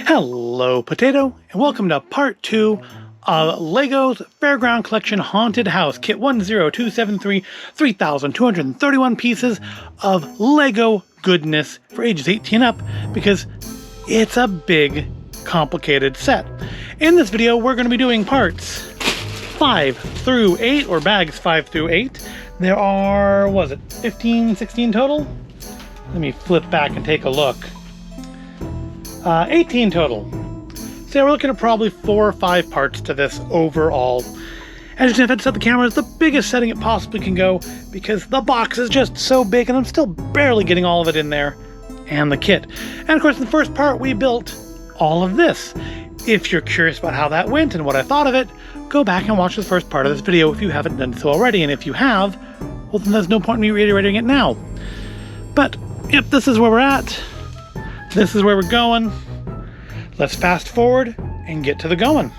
Hello, Potato, and welcome to part 2 of LEGO's Fairground Collection Haunted House, Kit 10273, 3,231 pieces of LEGO goodness for ages 18 up, because it's a big, complicated set. In this video, we're going to be doing parts 5 through 8, or bags 5 through 8. There are, 15, 16 total? Let me flip back and take a look. 18 total. So yeah, we're looking at probably 4 or 5 parts to this overall. And just have to set the camera as the biggest setting it possibly can go, because the box is just so big and I'm still barely getting all of it in there. And the kit. And of course in the first part we built all of this. If you're curious about how that went and what I thought of it, go back and watch the first part of this video if you haven't done so already. And if you have, well then there's no point in me reiterating it now. But, yep, this is where we're at. This is where we're going. Let's fast forward and get to the going.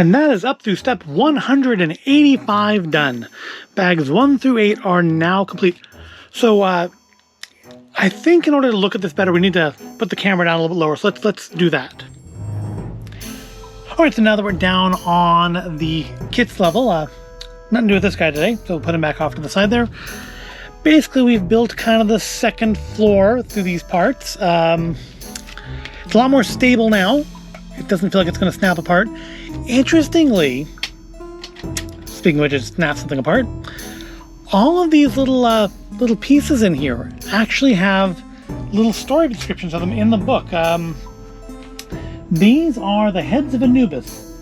And that is up through step 185 done. Bags 1 through 8 are now complete. So I think in order to look at this better, we need to put the camera down a little bit lower. So let's do that. All right, so now that we're down on the kits level, nothing to do with this guy today, so we'll put him back off to the side there. Basically, we've built kind of the second floor through these parts. It's a lot more stable now. It doesn't feel like it's going to snap apart. Interestingly, speaking of which, it snaps something apart, all of these little pieces in here actually have little story descriptions of them in the book. These are the heads of Anubis,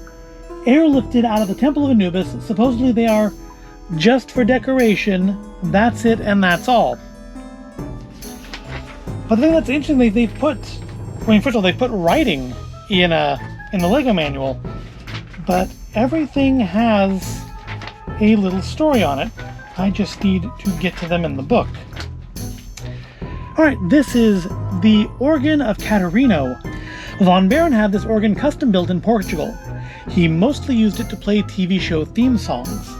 airlifted out of the temple of Anubis. Supposedly they are just for decoration. That's it, and that's all. But the thing that's interesting, they've put, I mean, first of all, they've put writing in the Lego manual, but everything has a little story on it. I just need to get to them in the book. All right, this is the organ of Catarino. Von Baron had this organ custom built in Portugal. He mostly used it to play TV show theme songs.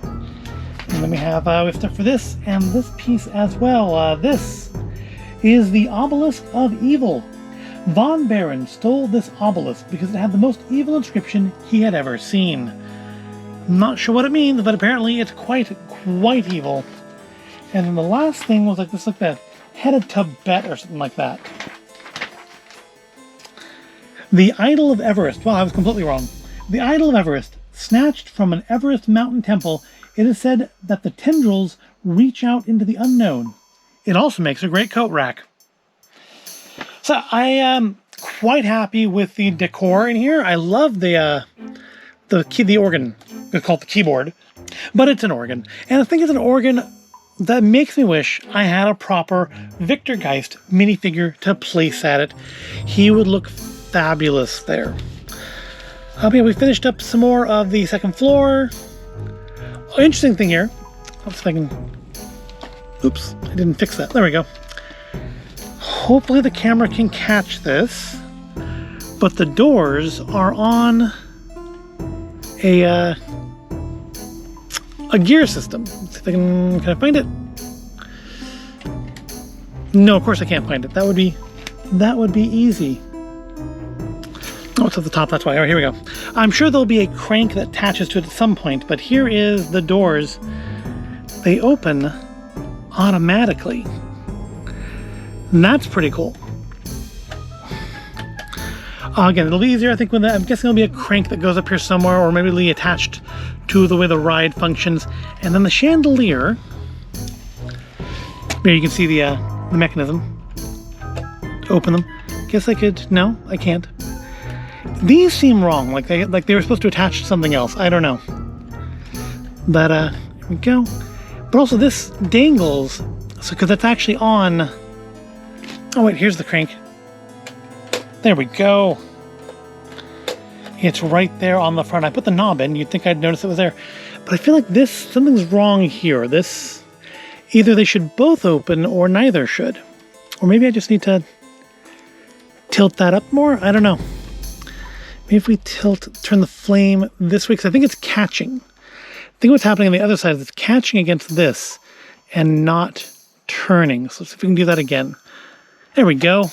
And then we have stuff for this and this piece as well. This is the Obelisk of Evil. Von Baron stole this obelisk because it had the most evil inscription he had ever seen. I'm not sure what it means, but apparently it's quite evil. And then the last thing was like this, like the head of Tibet or something like that. The Idol of Everest. Well, I was completely wrong. The Idol of Everest, snatched from an Everest mountain temple, it is said that the tendrils reach out into the unknown. It also makes a great coat rack. So I am quite happy with the decor in here. I love the organ. It's called the keyboard, but it's an organ. And I think it's an organ that makes me wish I had a proper Victor Geist minifigure to place at it. He would look fabulous there. Yeah, we finished up some more of the second floor. Oh, interesting thing here. Let's see if I can... Oops, I didn't fix that. There we go. Hopefully the camera can catch this. But the doors are on a gear system. Let's see if I can I find it? No, of course I can't find it. That would be easy. Oh, it's at the top, that's why. All right, here we go. I'm sure there'll be a crank that attaches to it at some point, but here is the doors. They open automatically. And that's pretty cool. Again, it'll be easier, I think, when I'm guessing there'll be a crank that goes up here somewhere, or maybe it'll be attached to the way the ride functions. And then the chandelier. Here you can see the mechanism. Open them. Guess I could. No, I can't. These seem wrong, like they were supposed to attach to something else. I don't know. But here we go. But also this dangles, so because that's actually on. Oh wait, here's the crank. There we go. It's right there on the front. I put the knob in. You'd think I'd notice it was there, but I feel like something's wrong here. This, either they should both open or neither should, or maybe I just need to tilt that up more. I don't know. Maybe if we turn the flame this way, because I think it's catching. I think what's happening on the other side is it's catching against this and not turning. So let's see if we can do that again. There we go.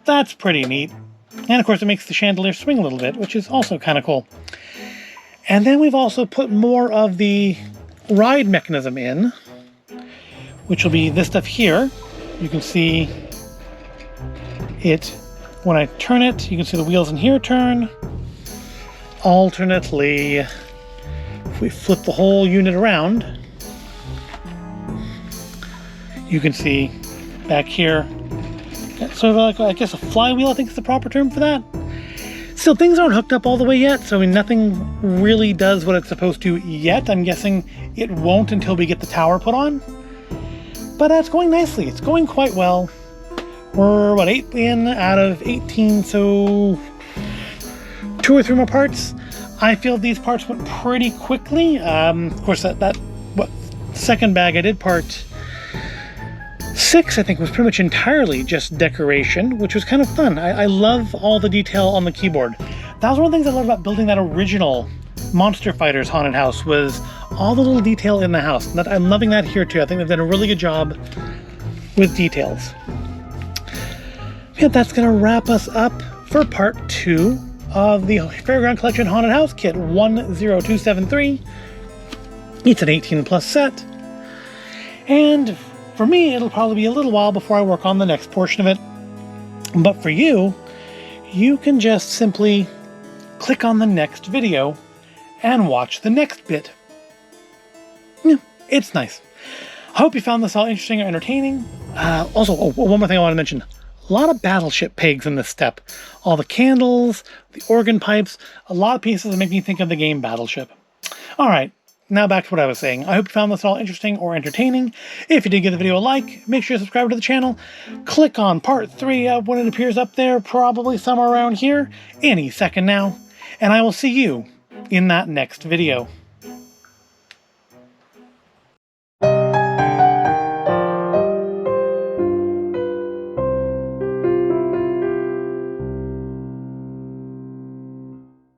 That's pretty neat. And of course it makes the chandelier swing a little bit, which is also kind of cool. And then we've also put more of the ride mechanism in, which will be this stuff here. You can see it, when I turn it, you can see the wheels in here turn. Alternately, if we flip the whole unit around, you can see back here, sort of like, I guess a flywheel, I think is the proper term for that. Still, things aren't hooked up all the way yet, so nothing really does what it's supposed to yet. I'm guessing it won't until we get the tower put on. But it's going nicely. It's going quite well. We're, what, 8 in out of 18, so 2 or 3 more parts. I feel these parts went pretty quickly. Of course, that second bag I did part 6, I think, was pretty much entirely just decoration, which was kind of fun. I love all the detail on the keyboard. That was one of the things I loved about building that original Monster Fighters haunted house, was all the little detail in the house. And I'm loving that here too. I think they've done a really good job with details. Yeah, that's going to wrap us up for part 2 of the Fairground Collection Haunted House Kit 10273. It's an 18+ set. And for me, it'll probably be a little while before I work on the next portion of it. But for you, you can just simply click on the next video and watch the next bit. Yeah, it's nice. I hope you found this all interesting or entertaining. Also, one more thing I want to mention. A lot of battleship pegs in this step. All the candles, the organ pipes, a lot of pieces that make me think of the game Battleship. Alright, now back to what I was saying. I hope you found this all interesting or entertaining. If you did give the video a like, make sure to subscribe to the channel. Click on part 3 when it appears up there, probably somewhere around here, any second now. And I will see you in that next video.